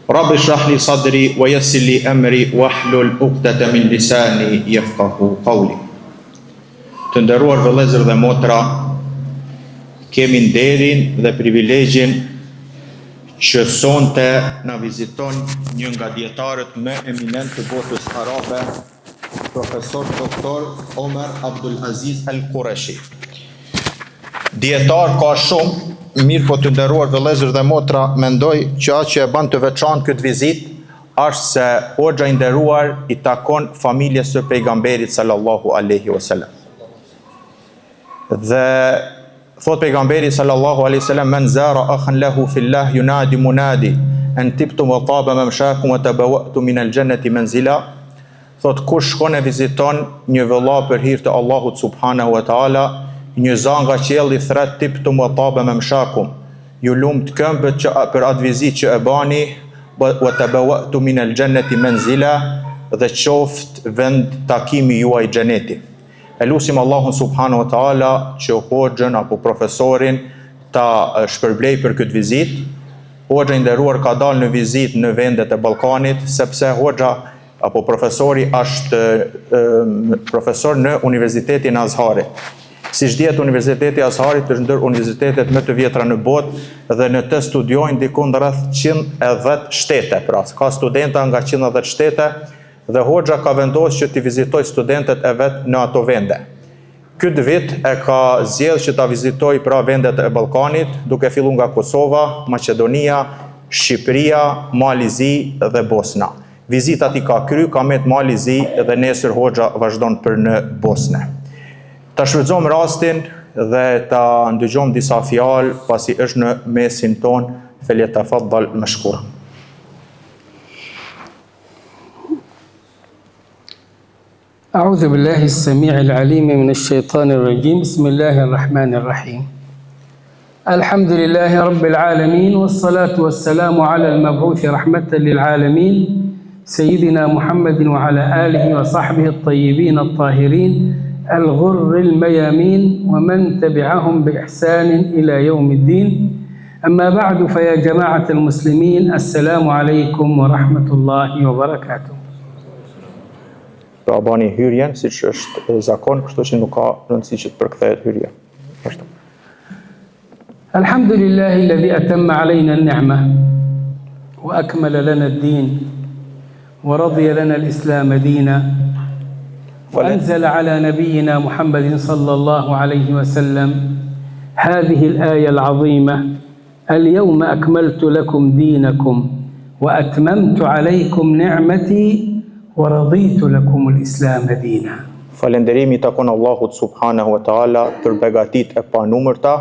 Rabbi shrah li sadri wa yassir li amri wahlul 'uqdatan min lisani yafqahu qawli. Të nderuar vëllezër dhe motra, kemi nderin dhe privilegjin që sonte na viziton një nga dietarët më eminent të botës arabe, profesor doktor Omer Abdul Aziz Al Qurashi. Dietar ka shumë, mirë po të nderuar vëllezër dhe motra, mendoj që atë që e bën të veçantë këtë vizitë është se hoxha i nderuar i takon familjes së pejgamberit sallallahu alaihi wasallam. Dhe thot pejgamberi sallallahu alaihi wasallam: "Men zara akhan lahu fillah yunadi munadi an tibtum wa taba mamshakum wa tabawwa'tum min al-jannati manzila." Thot kush shkon e viziton një vëlla për hir të Allahut subhanahu wa taala, një zë nga qielli thret tibtum wa taba mamshakum, ju lumt këmbët që për atë vizitë që e bani, wa tabawwa'tum min al-jannati manzila, dhe qoftë vend takimi juaj xheneti. E lusim Allahun subhanahu wa taala që hoxhën apo profesorin ta shpërblej për këtë vizitë. Hoxha i nderuar ka dalë në vizitë në vendet e Ballkanit, sepse hoxha apo profesori është profesor në Universitetin Azharit. Siç dihet, Universiteti i Azharit është ndër universitetet më të vjetra në botë dhe në të studiojnë diku rreth 110 shtete, pra ka studenta nga 110 shtete, dhe hoxha ka vendosur që të vizitoj studentët e vet në ato vende. Këtë vit e ka zgjedhur që ta vizitoj pra vendet e Ballkanit, duke filluar nga Kosova, Maqedonia, Shqipëria, Malizi dhe Bosna. Vizitat i ka kry, ka met Malizi dhe nesër hoxha vazhdon për në Bosnë. Ta shfrytëzojmë rastin dhe ta ndëgjojmë disa fjalë pasi është në mesin ton. Falyatafaddal mashkur. أعوذ بالله السميع العليم من الشيطان الرجيم. بسم الله الرحمن الرحيم. الحمد لله رب العالمين، والصلاة والسلام على المبعوث رحمة للعالمين سيدنا محمد وعلى آله وصحبه الطيبين الطاهرين الغر الميامين ومن تبعهم بإحسان إلى يوم الدين. أما بعد، فيا جماعة المسلمين، السلام عليكم ورحمة الله وبركاته. Pra bani hyrjen, si që është zakon, kështu që nuk ka rëndësi që të përkthehet hyrja. الحمد لله الذي أتم علينا النعمة وأكمل لنا الدين ورضي لنا الإسلام دينا وأنزل على نبينا محمد صلى الله عليه وسلم هذه الآية العظيمة: اليوم أكملت لكم دينكم وأتممت عليكم نعمتي ورضيت لكم الإسلام دينا. Falënderimi takon Allahut subhanahu wa taala për begatitë e panumërta,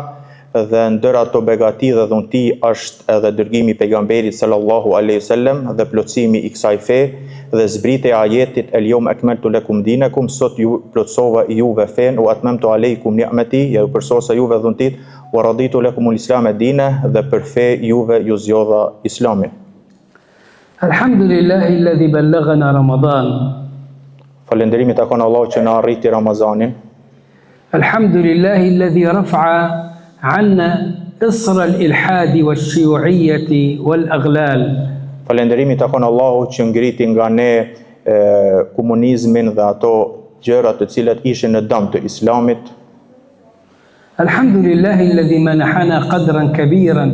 dhe ndër ato begati dhe dhunti është edhe dërgimi i pejgamberit sallallahu alaihi wasallam dhe plotësimi i kësaj fe dhe zbritja e ajetit el yawma akmaltu lakum dinakum, sot ju plotësova juve fen, wa atmamtu aleikum ni'mati, ju përsosa juve dhuntit, wa raditu lakum al-islam dina, dhe për fe juve ju zgjodha islamin. Alhamdulillahi alladhi ballaghana Ramadan. Falënderimi takon Allahut që na arriti Ramazanin. Alhamdulillahi alladhi rafa'a عنا إصر الإلحاد والشيوعية والأغلال. Falënderimi takon Allahut që ngriti nga ne komunizmin dhe ato gjëra të cilat ishin në dëm të Islamit. Alhamdulillahi alladhi manahana qadran kabiran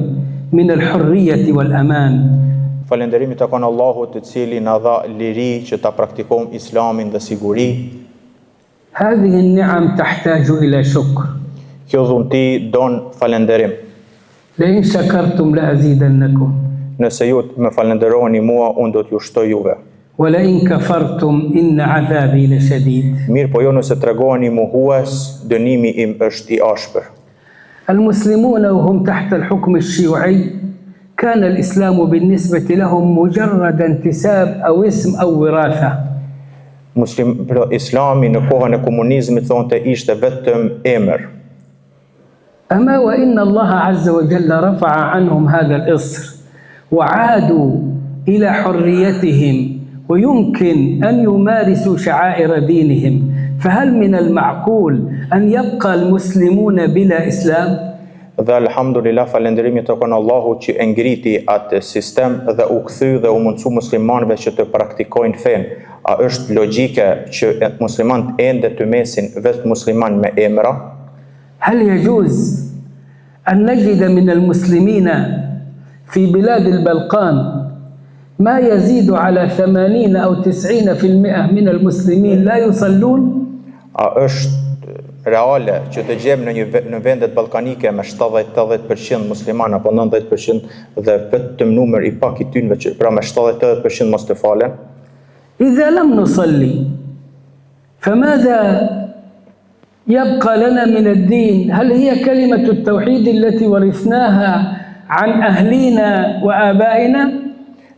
min al-hurriyati wal-aman. Falënderimi takon Allahut i cili na dha liri që ta praktikojmë Islamin dhe siguri. هذه النعم تحتاج إلى شكر. Kjo dhunti don falënderim. لئن شكرتم لأزيدنكم. Nëse ju më falënderoni mua, unë do t'ju shtoj juve. ولئن كفرتم إن عذابي لشديد. Mirë, po jo nëse tregoni mohues, dënimi im është i ashpër. المسلمون وهم تحت الحكم الشيوعي كان الإسلام بالنسبة لهم مجرد انتساب أو اسم أو وراثة. Islami në kohën e komunizmit thonte ishte vetëm emër. أما وإن الله عز وجل رفع عنهم هذا الإصر وعادوا إلى حريتهم ويمكن أن يمارسوا شعائر دينهم، فهل من المعقول أن يبقى المسلمون بلا إسلام؟ Dhe alhamdulillah falënderimi të kon Allahu që e ngriti atë sistem dhe u kthy dhe u mundsu muslimanëve që të praktikojnë fen. A është logjike që muslimanët ende të mesin vetë musliman me emra? هل يجوز أن نجد من المسلمين في بلاد البلقان ما يزيد على 80 أو 90% من المسلمين لا يصلون؟ A është reale që të gjejmë në vendet ballkanike me 70-80% musliman apo 90% dhe vetëm numër i pak I tynëve që pra me 70-80% mos të falen? إذا لم نصلي فماذا يبقى لنا من الدين؟ هل هي كلمة التوحيد التي ورثناها عن أهلنا وآبائنا؟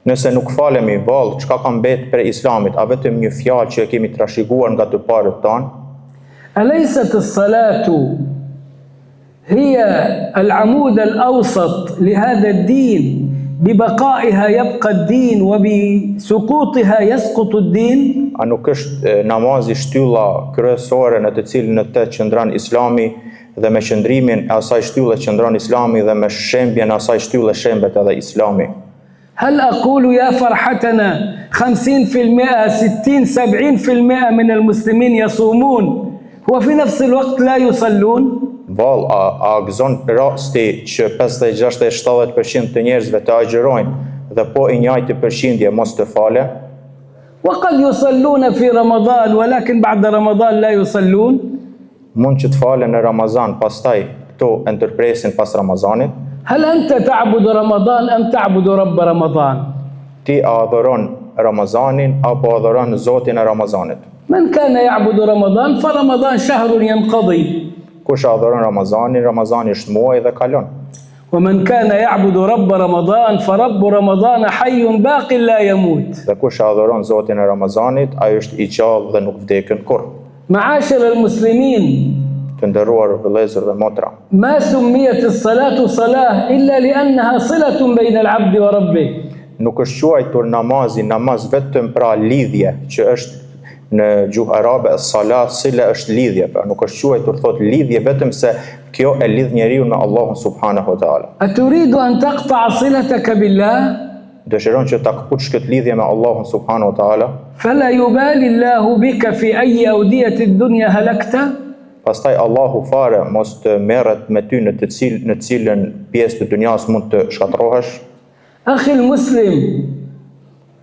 Nëse nuk falemi vallë, çka ka mbet për Islamit, a vetëm një fjalë që e kemi trashëguar nga të parët tanë? أليست الصلاة هي العمود الأوسط لهذا الدين ببقائها يبقى الدين وبسقوطها يسقط الدين؟ A nuk është namazi shtylla kryesore në të cilën në të qëndron Islami dhe me qëndrimin e asaj shtylle qëndron Islami dhe me shembjen e asaj shtylle shembet edhe Islami? هل أقول يا فرحتنا 50% 60 70% من المسلمين يصومون وفي نفس الوقت لا يصلون؟ Val, a gëzon rasti që 50-60-70% të njerëzve të agjërojnë dhe po I njëjtë përqindje mos të fale? وقد يصلون في رمضان ولكن بعد رمضان لا يصلون؟ Mund që të falen në Ramazan, pastaj këto e ndërpresin pas Ramazanit? هل أنت تعبد رمضان أم تعبد رب رمضان؟ Ti a adhuron Ramazanin apo adhuron Zotin e Ramazanit? من كان يعبد رمضان فرمضان شهر ينقضي Kush adhuron Ramazanin, Ramazani është muaj dhe kalon. ومن كان يعبد رب رمضان فرب رمضان حي باق لا يموت. Dhe kush adhuron Zotin e Ramazanit, ai është I gjallë dhe nuk vdekën kurrë. معاشر المسلمين، Të nderuar vëllezër dhe motra, ما سميت الصلاة صلاة إلا لأنها صلة بين العبد وربه. nuk është quajtur namaz vetëm pra lidhje që është në gjuhë arabe salat sila është lidhje, pra nuk është quajtur thot lidhje vetëm se kjo e lidh njeriu me Allahun subhanahu wa taala. أتريد أن تقطع صلتك بالله؟ Dëshiron që ta kapësh këtë lidhje me Allahun subhanahu wa taala, فلا يبالي الله بك في أي أودية الدنيا هلكت. pastaj Allahu fare mos të merret me ty në cilën pjesë të dunjas mund të shkatërrohesh. أخي المسلم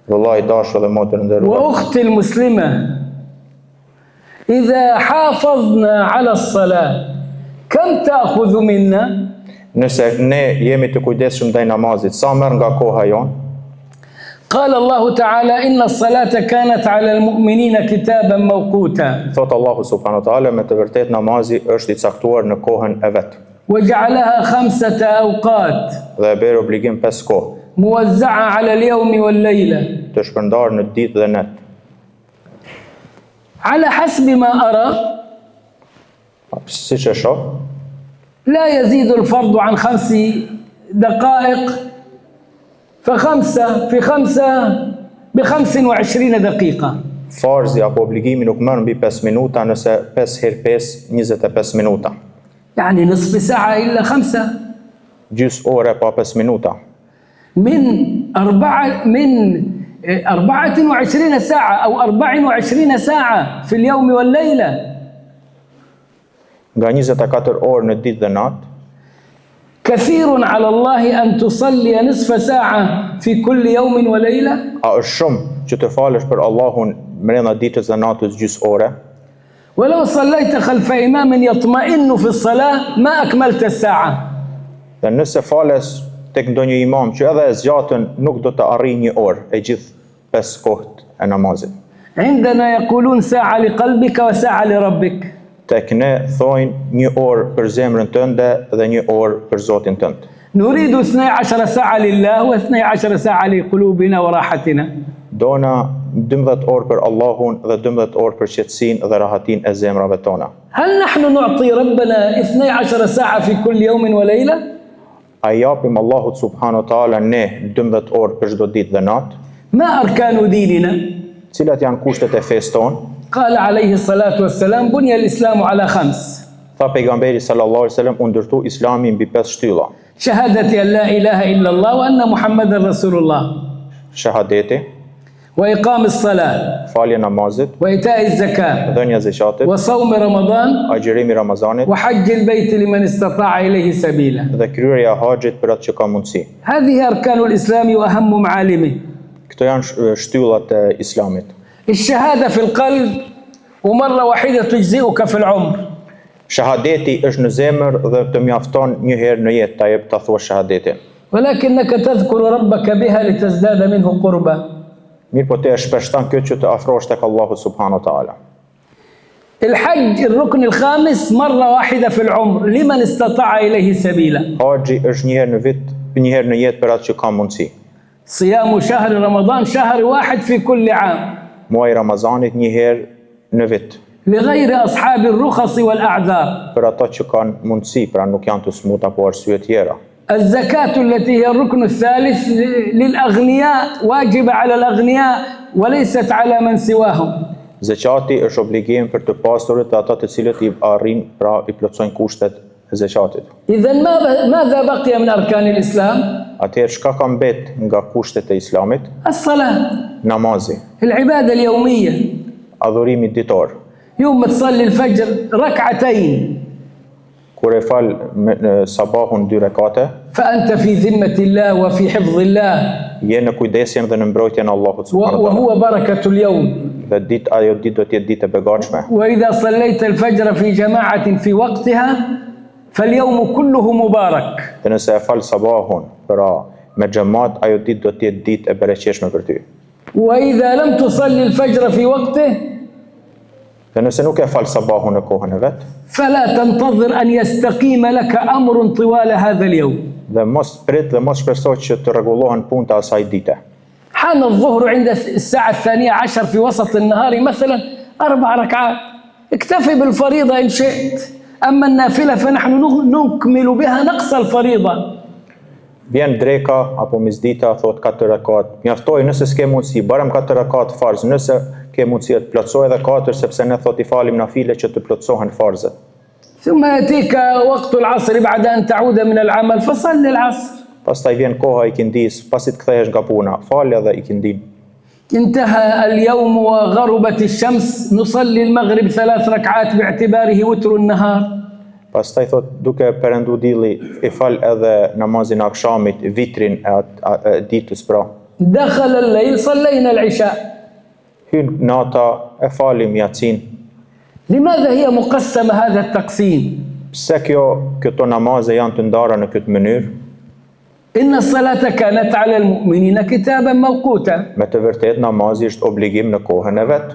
Vëllai dashur dhe motër nderuar, وأختي المسلمة، إذا حافظنا على الصلاة كم تأخذ منا؟ nëse ne jemi të kujdesshëm ndaj namazit, sa merr nga koha jon? قال الله تعالى إن الصلاة كانت على المؤمنين كتابا موقوتا Thot Allahu subhanahu wa taala, me të vërtet namazi është I caktuar në kohën e vet. وجعلها 5 أوقات Dhe e bërë obligim 5 kohë, موزعة على اليوم والليلة të shpërndarë në ditë dhe net. على حسب ما أرى Siç e shoh, لا يزيد الفرض عن 5 دقائق فخمسة في 5 ب25 دقيقة. farzi apo obligimi nuk merr mbi 5 minuta, nëse 5 herë 5 25 minuta. يعني نصف ساعة إلا 5 Gjys ore pa 5 minuta. من 24 ساعة أو 24 ساعة في اليوم والليلة. Nga 24 orë në ditë dhe natë, كثير على الله أن تصلي نصف ساعة في كل يوم وليلة. a është shumë që të falesh për Allahun brenda ditës dhe natës gjys ore? ولو صليت خلف إمام يطمئن في الصلاة ما أكملت الساعة. Dhe nëse fales tek ndonjë imam që edhe e zgjatën, nuk do të arrijë një orë e gjithë 5 kohët e namazit. عندنا يقولون ساعة لقلبك وساعة لربك. Tek ne thojnë një orë për zemrën tënde dhe një orë për Zotin tënd. نريد 12 ساعة لله و12 ساعة لقلوبنا وراحتنا. Dona 12 orë për Allahun dhe 12 orë për qetësinë dhe rahatin e zemrave tona. هل نحن نعطي ربنا 12 ساعة في كل يوم وليلة؟ A japim Allahut subhanahu wa taala ne 12 orë për çdo ditë dhe natë? ما أركان ديننا؟ Cilat janë kushtet e fesë tonë? قال عليه الصلاة والسلام بني الإسلام على 5. Tha pejgamberi sallallahu alaihi wasallam, u ndërtu Islami mbi 5 shtylla. شهادة أن لا إله إلا الله وأن محمد رسول الله Shahadeti, وإقام الصلاة falje namazit, وإيتاء الزكاة dhënia zakatit, وصوم رمضان agjërimi Ramazanit وحج البيت لمن استطاع إليه سبيلا. dhe kryerja e haxhit për atë që ka mundësi. هذه أركان الإسلام وأهم معالمه. Këto janë shtyllat e Islamit. الشهادة في القلب ومرة واحدة تجزئك في العمر. Shahadeti është në zemër dhe të mjafton një herë në jetë ta jep ta thuash shahadetin. ولكنك تذكر ربك بها لتزداد منه قربا. Mirë po te e shpeshtan këtë që të afrohesh tek Allahu subhanahu wa taala. الحج الركن الخامس مرة واحدة في العمر لمن استطاع إليه سبيلا. Haxhi është një herë në vit, një herë në jetë për atë që ka mundësi. صيام شهر رمضان شهر واحد في كل عام Muaji Ramazanit një herë në vit. لغير أصحاب الرخص والأعذار. Për ata që kanë mundësi, pra nuk janë të smuta apo arsye tjera. الزكاة التي هي الركن الثالث للأغنياء واجبة على الأغنياء وليست على من سواهم. Zekati është obligim për të pastrurit dhe ata të cilët i arrin, pra i plotësojnë kushtet e zekatit. إذا ماذا بقي من أركان الإسلام؟ Atëherë çka ka mbet nga kushtet e Islamit? الصلاة، Namazi, العبادة اليومية. adhurimi ditor. يوم تصلي الفجر ركعتين Kur e fal sabahun 2 rekate, فأنت في ذمة الله وفي حفظ الله je në kujdesjen dhe në mbrojtjen e Allahut subhanahu wa taala. وهو بركة اليوم. Dhe ajo ditë do të jetë ditë e begatshme. وإذا صليت الفجر في جماعة في وقتها فاليوم كله مبارك. Dhe nëse e fal sabahun, pra me xhamat, ajo ditë do të jetë ditë e bereqeshme për ty. وإذا لم تصلي الفجر في وقته Dhe nëse nuk e fal sabahun në kohën e vet, فلا تنتظر أن يستقيم لك أمر طوال هذا اليوم. dhe mos prit dhe mos shpresoj që të rregullohen punët e asaj dite. حان الظهر عند الساعة 12 في وسط النهار مثلا 4 ركعات، اكتفي بالفريضة إن شئت، أما النافلة فنحن نكمل بها نقص الفريضة. Vjen dreka apo misdita, thot 4 rekat. Mjaftoj nëse s'ke mundësi, barem 4 rekat farz, nëse ke mundësi të plotësoj edhe 4, sepse ne thot I falim nafile që të plotësohen farzet. ثم يأتيك وقت العصر بعد أن تعود من العمل فصل العصر. Pastaj vjen koha I kindis, pasi të kthehesh nga puna, fal edhe ikindin. انتهى اليوم وغربت الشمس نصلي المغرب 3 ركعات باعتباره وتر النهار. Pastaj thot duke perëndu dielli, I fal edhe namazin e akşamit, vitrin e ditës pra. دخل الليل صلينا العشاء. Hyn nata, e falim yatsin. لماذا هي مقسمة هذا التقسيم؟ Pse këto namaze janë të ndara në këtë mënyrë? إن الصلاة كانت على المؤمنين كتابا موقوتا. Me të vërtet namazi është obligim në kohën e vet.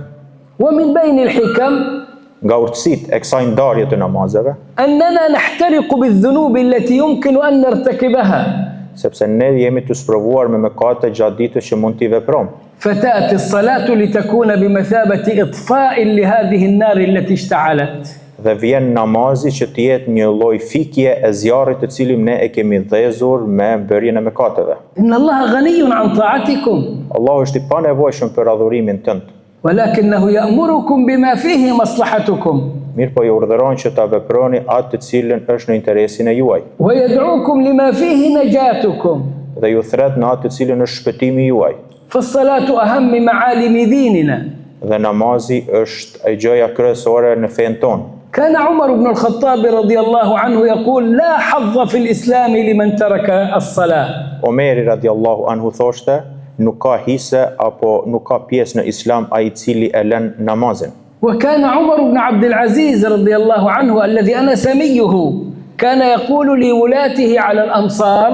ومن بين الحكم Nga urtësitë e kësaj ndarje të namazeve, أننا نحترق بالذنوب التي يمكن أن نرتكبها. sepse ne jemi të sprovuar me mëkate gjatë ditës që mund t'i veprojmë. فتأتي الصلاة لتكون بمثابة إطفاء لهذه النار التي اشتعلت. Dhe vjen namazi që të jetë një lloj fikje e zjarrit të cilin ne e kemi dhezur me bërjen e mëkateve. إن الله غني عن طاعتكم Allahu është I panevojshëm për adhurimin tënd. ولكنه يأمركم بما فيه مصلحتكم Mirë po ju urdhëron që ta veproni atë të cilën është në interesin e juaj. ويدعوكم لما فيه نجاتكم. Dhe ju thret në atë të cilën është shpëtimi juaj. فالصلاة أهم معالم ديننا. Dhe namazi është e gjëja kryesore në fen tonë. كان عمر بن الخطاب رضي الله عنه يقول لا حظ في الإسلام لمن ترك الصلاة. Omeri radiallahu anhu thoshte, nuk ka hise apo nuk ka pjesë në Islam ai I cili e lën namazin. وكان عمر بن عبد العزيز رضي الله عنه الذي أنا سميه كان يقول لولاته على الأمصار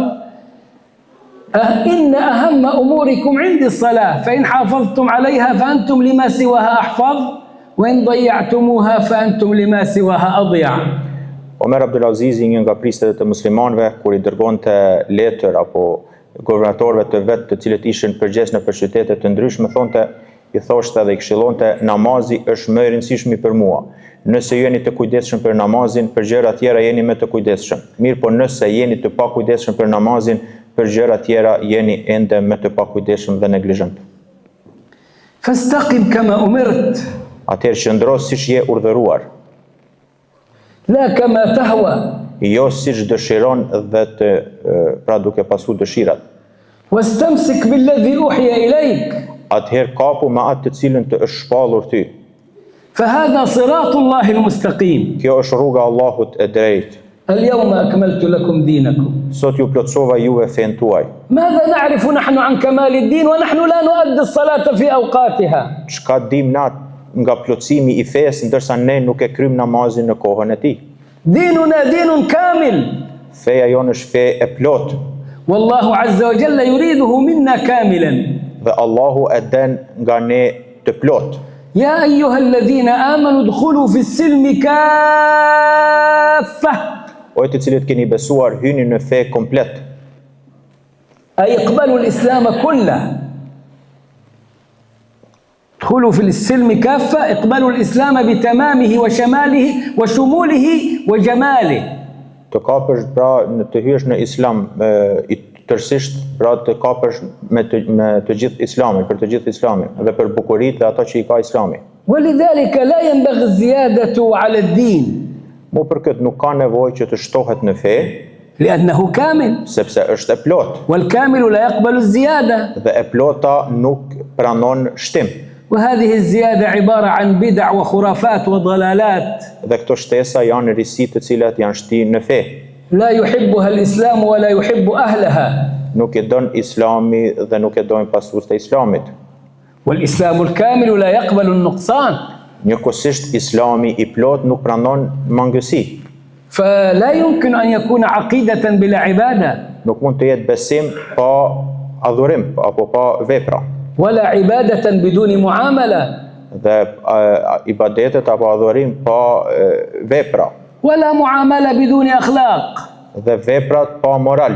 إن أهم أموركم عندي الصلاة فإن حافظتم عليها فأنتم لما سواها أحفظ وإن ضيعتموها فأنتم لما سواها أضيع. Omer Abdulaziz, një nga pristët e muslimanëve, kur I dërgonte letër apo guvernatorëve të vet, të cilët ishin përgjegjës në qytete të ndryshme, thonte, I thoshte dhe I këshillonte, namazi është më I rëndësishmi për mua. Nëse jeni të kujdesshëm për namazin, për gjëra tjera jeni më të kujdesshëm. Mirë, po nëse jeni të pakujdesshëm për namazin, për gjëra tjera jeni ende më të pakujdesshëm dhe neglizhent. فاستقم كما أمرت. Atëherë qëndro siç je urdhëruar. لا كما تهوى jo siç dëshiron dhe të pra duke pasur dëshirat. واستمسك بالذي أوحي إليك Atëherë kapu me atë të cilën të është shpallur ty. فهذا صراط الله المستقيم. Kjo është rruga Allahut e drejtë. اليوم أكملت لكم دينكم. Sot ju plotësova juve fen tuaj. ماذا نعرف نحن عن كمال الدين ونحن لا نؤدي الصلاة في أوقاتها؟ Çka dim na nga plotësimi i fesë ndërsa ne nuk e kryjm namazin në kohën e tij. ديننا دين كامل. Feja jonë është fe e plot والله عز وجل يريده منا كاملا. dhe Allahu e den nga ne të plot. يا أيها الذين آمنوا ادخلوا في السلم كافة. O të cilët keni besuar hyni në fe komplet. أي اقبلوا الإسلام كله. ادخلوا في السلم كافة، اقبلوا الإسلام بتمامه وشماله وشموله وجماله. Të kapësh pra të hysh në Islam i tërësisht, pra të kapësh me të gjithë Islamin, për të gjithë Islamin dhe për bukuritë dhe ato që i ka Islami. ولذلك لا ينبغي الزيادة على الدين Mu për këtë nuk ka nevojë që të shtohet në fe, لأنه كامل sepse është e plot والكامل لا يقبل الزيادة. dhe e plota nuk pranon shtim. وهذه الزيادة عبارة عن بدع وخرافات وضلالات Dhe këto shtesa janë risi të cilat janë shtinë në fe. لا يحبها الإسلام ولا يحب أهلها. Nuk e don Islami dhe nuk e dojnë pasuesit e Islamit. والإسلام الكامل لا يقبل النقصان. Njëkohësisht Islami i plot nuk pranon mangësi. فلا يمكن أن يكون عقيدة بلا عبادة Nuk mund të jetë besim pa adhurim apo pa vepra. ولا عبادة بدون معاملة Dhe ibadetet apo adhurim pa vepra. ولا معاملة بدون أخلاق. Dhe veprat pa moral.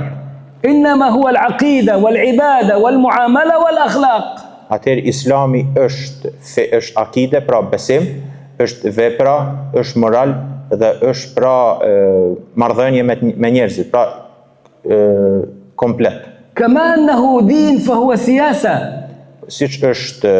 إنما هو العقيدة والعبادة والمعاملة والأخلاق. Atëherë Islami është akide, pra besim, është vepra, është moral dhe është pra marrëdhënie me njerëzit, pra komplet. كما أنه دين فهو سياسة Siç është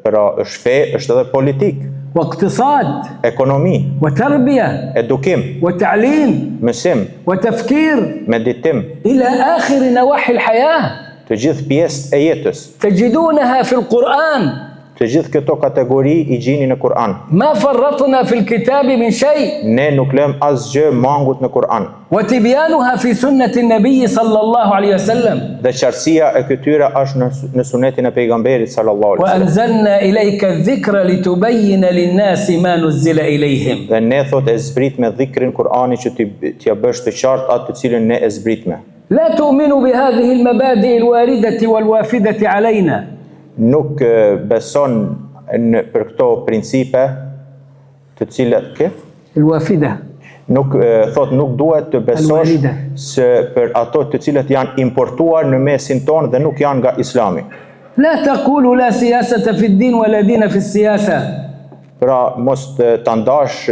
pra është fe, është edhe politik, واقتصاد ekonomi, وتربية edukim, وتعليم mësim, وتفكير meditim, إلى آخر نواحي الحياة. të gjithë pjesët e jetës. تجدونها في القرآن. Të gjithë këto kategori i gjini në Kur'an. ما فرطنا في الكتاب من شيء. Ne nuk lëm asgjë mangut në Kur'an. وتبيانها في سنة النبي صلى الله عليه وسلم. Dhe qartësia e këtyre është në sunetin e pejgamberit sallallahu alaihi wasallam. وأنزلنا إليك الذكر لتبين للناس ما نزل إليهم. Dhe ne thot e zbrit me dhikrin Kur'ani që t'ja bësh të qartë atë të cilën ne e zbritme. لا تؤمنوا بهذه المبادئ الواردة والوافدة علينا. Nuk beson për këto principe të cilat الوافدة. nuk thot nuk duhet të besosh Al-walida. se për ato të cilat janë importuar në mesin tonë dhe nuk janë nga Islami. لا تقولوا لا سياسة في الدين ولا دين في السياسة. Pra mos të ndash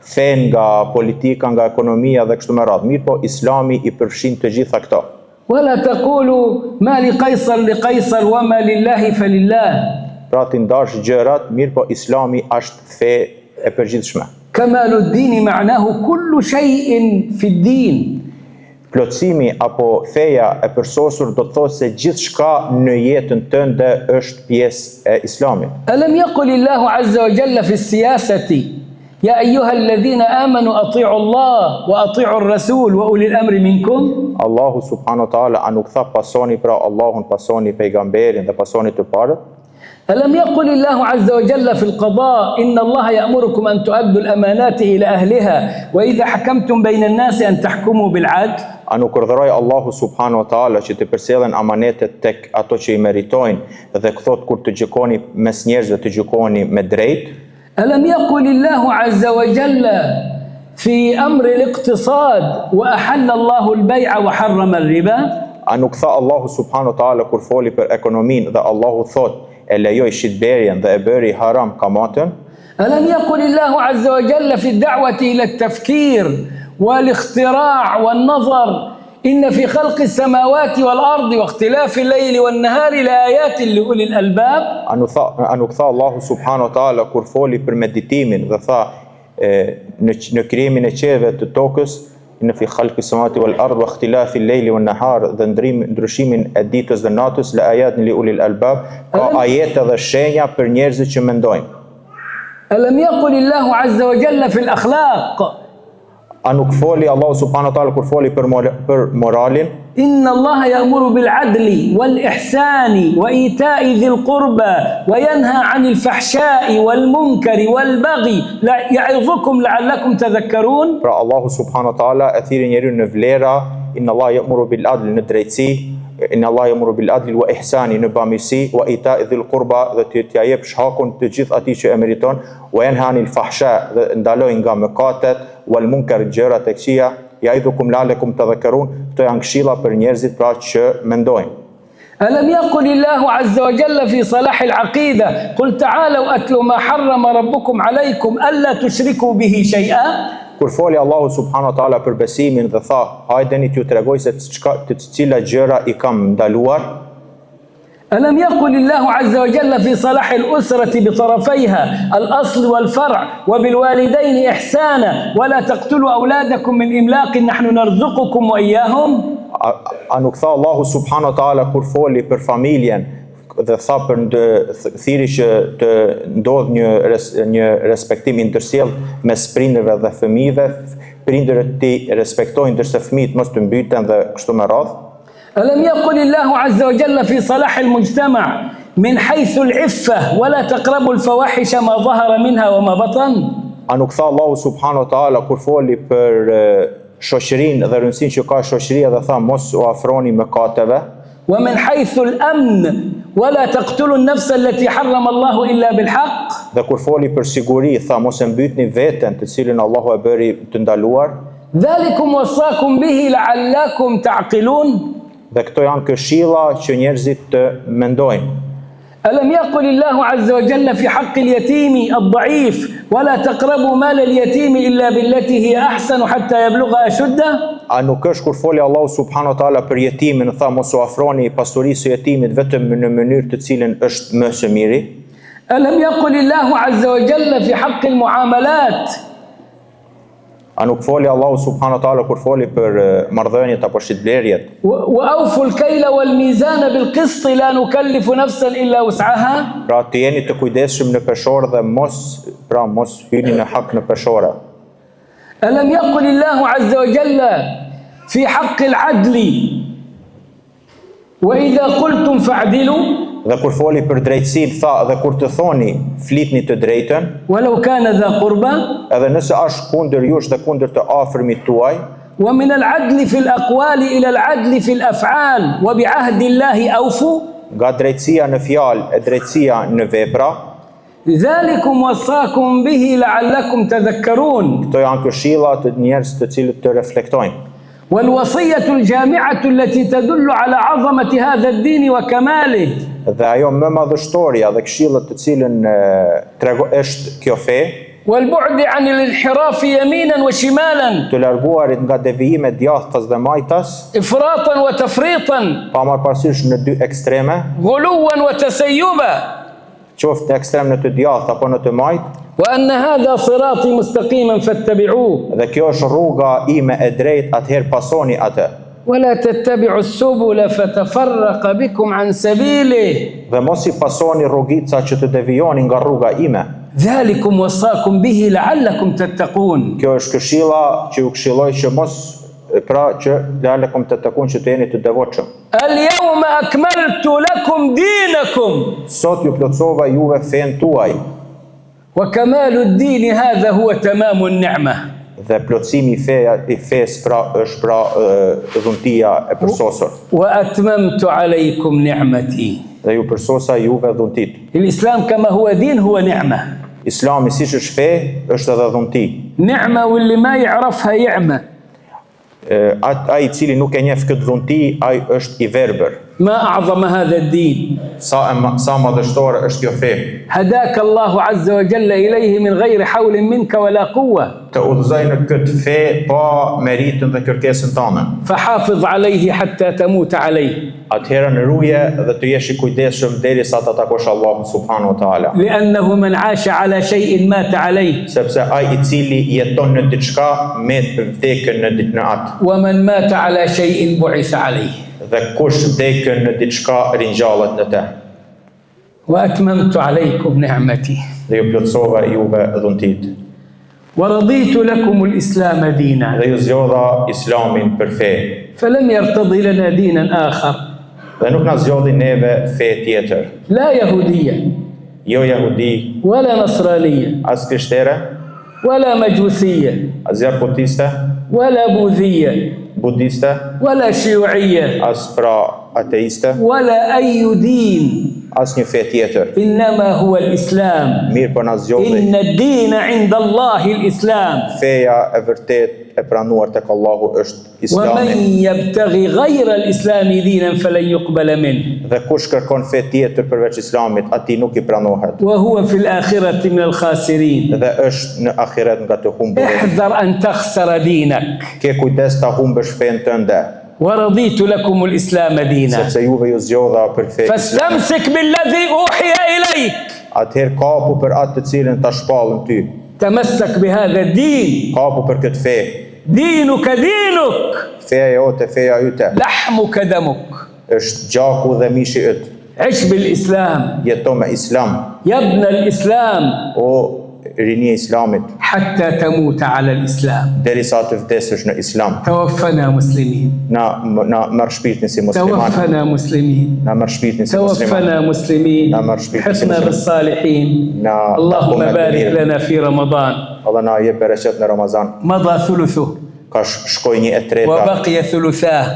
fen nga politika, nga ekonomia dhe kështu me radhë. Mirë po Islami i përfshin të gjitha këto. ولا تقولوا ما لقيصر لقيصر وما لله فلله. Pra ti ndash gjërat, mirë po Islami është fe e përgjithshme. كمال الدين معناه كل شيء في الدين. Plotësimi apo feja e përsosur do të thotë se gjithçka në jetën tënde është pjesë e Islamit. ألم يقل الله عز وجل في السياسة يا أيها الذين آمنوا أطيعوا الله وأطيعوا الرسول وأولي الأمر منكم. Allahu subhanahu wa taala a nuk tha pasoni pra Allahun, pasoni pejgamberin dhe pasoni të parët? ألم يقل الله عز وجل في القضاء إن الله يأمركم أن تؤدوا الأمانات إلى أهلها وإذا حكمتم بين الناس أن تحكموا بالعدل. A nuk urdhëroi Allahu subhanahu wa taala që të përsellen amanetet tek ato që i meritojnë dhe thot kur të gjykoni mes njerëzve të gjykoni me drejt? ألم يقل الله عز وجل في أمر الاقتصاد وأحل الله البيع وحرم الربا. A nuk tha Allahu subhanahu wa taala kur foli për ekonominë dhe Allahu thot e lejoi shitblerjen dhe e bëri haram kamatën? ألم يقل الله عز وجل في الدعوة إلى التفكير والاختراع والنظر إن في خلق السماوات والأرض واختلاف الليل والنهار لآيات لأولي الألباب. A nuk tha Allahu subhanahu wa taala kur foli për meditimin dhe tha në krijimin e qielleve të tokës, në fi khalqi samawati wal ard wa ikhtilafi al-layli wan nahar, dhe ndryshimin e ditës dhe natës, la ayatin li ulil albab, ka ajete dhe shenja për njerëzit që mendojnë. ألم يقل الله عز وجل في الأخلاق A nuk foli Allahu subhanahu wa taala kur foli për moralin? إن الله يأمر بالعدل والإحسان وإيتاء ذي القربى وينهى عن الفحشاء والمنكر والبغي يعظكم لعلكم تذكرون. Pra Allahu subhanahu wa taala e thirrë njeriu në vlera, inna Allah ya'muru bil adl, në drejtësi, inna Allah ya'muru bil adl wa ihsani, në bamirësi, wa ita'i dhil qurba, dhe t'ia jep shakun të gjithë atij që e meriton, wa yanha anil fahsha, dhe ndaloj nga mëkatet, wal munkar, gjërat e këqija, ya'idhukum la'allakum tadhakkarun, këto janë këshilla për njerëzit pra që mendojnë. ألم يقل الله عز وجل في صلاح العقيدة قل تعالوا أتلوا ما حرم ربكم عليكم ألا تشركوا به شيئا. Kur foli Allahu subhanahu wa taala për besimin dhe tha, hajdeni t'ju tregoj se të cilat gjëra i kam ndaluar. ألم يقل الله عز وجل في صلاح الأسرة بطرفيها الأصل والفرع وبالوالدين إحسانا ولا تقتلوا أولادكم من إملاق نحن نرزقكم وإياهم. A nuk tha Allahu subhanahu wa taala kur foli për familjen dhe tha për thiri që të ndodh një respektim i ndërsjellë mes prindërve dhe fëmijëve, prindërit të respektojnë ndërsa fëmijët mos të mbyten dhe kështu me radhë. ألم يقل الله عز وجل في صلاح المجتمع من حيث العفة ولا تقربوا الفواحش ما ظهر منها وما بطن. A nuk tha Allahu subhanahu wa taala kur foli për shoqërinë dhe rëndësinë që ka shoqëria dhe tha mos u afroni mëkateve. ومن حيث الأمن ولا تقتلوا النفس التي حرم الله إلا بالحق. Dhe kur foli për siguri tha mos e mbytni veten të cilën Allahu e bëri të ndaluar. ذلكم وصاكم به لعلكم تعقلون. Dhe këto janë këshilla që njerëzit të mendojnë. ألم يقل الله عز وجل في حق اليتيم الضعيف ولا تقربوا مال اليتيم إلا بالتي هي أحسن حتى يبلغ أشده. A nuk është kur foli Allahu subhanahu wa taala për jetimin, tha mos u afroni pasurisë së jetimit vetëm në mënyrë të cilën është më së miri. ألم يقل الله عز وجل في حق المعاملات. A nuk foli Allahu subhanahu wa taala kur foli për marrëdhëniet apo shitblerjet. وأوفوا الكيل والميزان بالقسط لا نكلف نفسا إلا وسعها. Pra të jeni të kujdesshëm në peshore dhe mos hyni në hak në peshore. ألم يقل الله عز وجل في حق العدل وإذا قلتم فاعدلوا. Dhe kur foli për drejtësinë tha dhe kur të thoni flitni të drejtën, ولو كان ذا قربى. edhe nëse është kundër jush dhe kundër të afërmit tuaj. ومن العدل في الأقوال إلى العدل في الأفعال وبعهد الله أوفوا. Nga drejtësia në fjalë e drejtësia në vepra. ذلكم وصاكم به لعلكم تذكرون. Këto janë këshilla të njerëz të cilët të reflektojnë. والوصية الجامعة التي تدل على عظمة هذا الدين وكماله. Dhe ajo më madhështoria dhe këshillat të cilën është kjo fe, والبعد عن الانحراف يمينا وشمالا. të larguarit nga devijime djathtas dhe majtas, إفراطا وتفريطا. pa marrë parasysh në dy ekstreme, غلوا وتسيبا. qoftë në ekstrem në të djathtë apo në të majt, وأن هذا صراطي مستقيما فاتبعوه. dhe kjo është rruga ime e drejtë, atëherë pasoni atë. ولا تتبعوا السبل فتفرق بكم عن سبيله. Dhe mos I pasoni rrugica që të devijoni nga rruga ime. ذلكم وصاكم به لعلكم تتقون. Kjo është këshilla që ju këshilloj që mos, pra që la'allakum tattaqun, që të jeni të devotshëm. اليوم أكملت لكم دينكم. Sot ju plotësova juve fen tuaj. وكمال الدين هذا هو تمام النعمة. Dhe plotësimi I fesë pra është pra dhuntia e përsosur. وأتممت عليكم نعمتي. Dhe ju përsosa juve dhuntit. الإسلام كما هو دين هو نعمة. Islami siç është fe, është edhe dhunti. نعمة واللي ما يعرفها يعمى. Ai I cili nuk e njeh këtë dhunti, ai është I verbër. ما أعظم هذا الدين Sa madhështore është kjo fe. هداك الله عز وجل إليه من غير حول منك ولا قوة Të udhëzoj në këtë fe pa meritën dhe kërkesën tënde. فحافظ عليه حتى تموت عليه Atëherë në ruje dhe të jesh I kujdesshëm derisa ta takosh Allahun subhanahu wa taala. لأنه من عاش على شيء مات عليه Sepse ai I cili jeton në diçka met vdekën në atë. ومن مات على شيء بعث عليه Dhe kush vdekën në diçka ringjallet në te. وأتممت عليكم نعمتي Dhe ju plotësova juve dhuntit. ورضيت لكم الإسلام دينا Dhe ju zgjodha Islamin për fe. فلم يرتضي لنا دينا آخر Dhe nuk na zgjodhi neve fe tjetër. لا يهودية Jo jahudi, ولا نصرانية as krishtere, ولا مجوسية as zjarputiste, ولا بوذية budiste, ولا شيوعية as pra ateiste, ولا أي دين as një fe tjetër. إنما هو الإسلام Mirë për na zgjodhi إن الدين عند الله الإسلام feja e vërtet e pranuar tek Allahu është ومن Islami. يبتغي غير الإسلام دينا فلن يقبل منه Dhe kush kërkon fe tjetër përveç Islamit, atij nuk I pranohet. وهو في الآخرة من الخاسرين Dhe është në ahiret nga të humbur. احذر أن تخسر دينك Ke kujdes ta humbësh fen tënde, ورضيت لكم الإسلام دينا sepse juve ju zgjodha për fe. فاستمسك بالذي أوحي إليك Atëherë kapu për atë të cilën ta shpallën ty. تمسك بهذا الدين Kapu për këtë fe. دينك دينك Feja jote, feja yte. لحمك دمك Është gjaku dhe mishi yt. عش بالإسلام Jeto me Islam. يا ابن الإسلام O rinia e Islamit, حتى تموت على الإسلام derisa të vdesësh në Islam. توفنا مسلمين Na merr shpirtin si musliman. توفنا مسلمين Na merr shpirtin si musliman. توفنا مسلمين نعم، مرحبا. حسنا بالصالحين Na اللهم takome بارك të mirë. لنا في رمضان Allah na jep bereqet në Ramazan. مضى ثلثه Ka shkoj 1/3 وبقي ثلثاه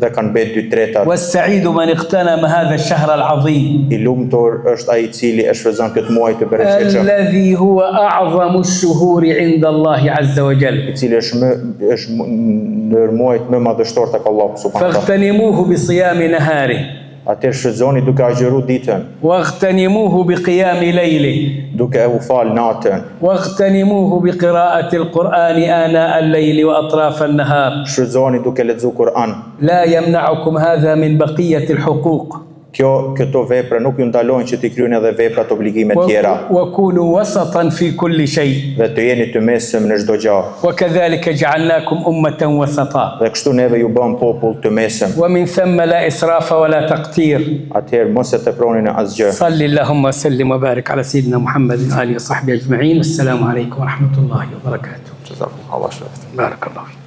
dhe kanë bet 2/3. والسعيد من اغتنم هذا الشهر العظيم I lumtur është ai I cili e shfrytëzon këtë muaj të bereqetshëm, الذي هو أعظم الشهور عند الله عز وجل I cili është ndër muajt më madhështor tek Allahu subhanahu wa taala. فاغتنموه بصيام نهاره Atëherë shfrytëzoni duke agjëru ditën, واغتنموه بقيام ليله duke u fal natën, واغتنموه بقراءة القرآن آناء الليل وأطراف النهار shfrytëzoni duke lexuar Kur'an. لا يمنعكم هذا من بقية الحقوق Këto vepra nuk ju ndalojnë që t'i kryeni edhe veprat obligime tjera وكونوا وسطا في كل شيء dhe të jeni të mesëm në çdo gjë. وكذلك جعلناكم أمة وسطا Dhe kështu neve ju bëm popull të mesëm. ومن ثم لا إسراف ولا تقتير Atëherë mos e teproni në asgjë. صل اللهم وسلم وبارك على سيدنا محمد وآله وصحبه أجمعين والسلام عليكم ورحمة الله وبركاته Jazakumullahu khairan. بارك الله فيك